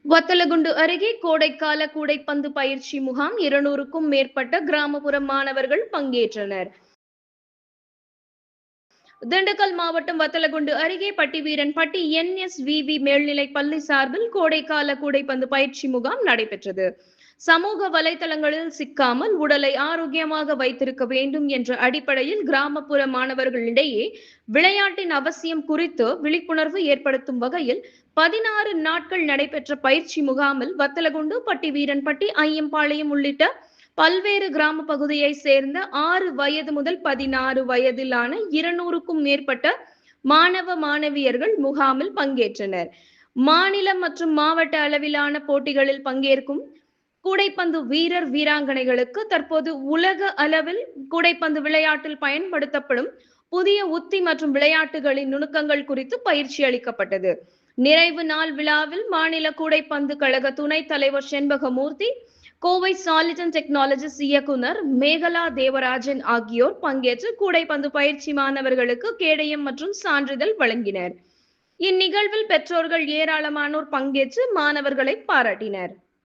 வத்தலகுண்டு அருகே கோடைக்கால கூடைப்பந்து பயிற்சி முகாம் 200க்கும் மேற்பட்ட கிராமப்புற மாணவர்கள் பங்கேற்றனர். திண்டுக்கல் மாவட்டம் வத்தலகுண்டு அருகே பட்டிவீரன்பட்டி NSVV மேல்நிலைப் பள்ளி சார்பில் கோடைக்கால கூடைப்பந்து பயிற்சி முகாம் நடைபெற்றது. சமூக வலைதளங்களில் சிக்காமல் உடலை ஆரோக்கியமாக வைத்திருக்க வேண்டும் என்ற அடிப்படையில் கிராமப்புற மாணவர்களிடையே விளையாட்டின் அவசியம் குறித்து விழிப்புணர்வு ஏற்படுத்தும் வகையில் 16 நாட்கள் நடைபெற்ற பயிற்சி முகாமில் வத்தலகுண்டு, பட்டிவீரன்பட்டி, ஐயம்பாளையம் உள்ளிட்ட பல்வேறு கிராம பகுதியை சேர்ந்த 6 வயது முதல் 16 வயதிலான 200க்கும் மேற்பட்ட மாணவ மாணவியர்கள் முகாமில் பங்கேற்றனர். மாநிலம் மற்றும் மாவட்ட அளவிலான போட்டிகளில் பங்கேற்கும் கூடைப்பந்து வீரர் வீராங்கனைகளுக்கு தற்போது உலக அளவில் கூடைப்பந்து விளையாட்டில் பயன்படுத்தப்படும் புதிய உத்தி மற்றும் விளையாட்டுகளின் நுணுக்கங்கள் குறித்து பயிற்சி அளிக்கப்பட்டது. நிறைவு நாள் விழாவில் மாநில கூடைப்பந்து கழக துணைத் தலைவர் செண்பகமூர்த்தி, கோவை சாலிட் டெக்னாலஜிஸ் இயக்குனர் மேகலா தேவராஜன் ஆகியோர் பங்கேற்று கூடைப்பந்து பயிற்சி மாணவர்களுக்கு கேடயம் மற்றும் சான்றிதழ் வழங்கினர். இந்நிகழ்வில் பெற்றோர்கள் ஏராளமானோர் பங்கேற்று மாணவர்களை பாராட்டினர்.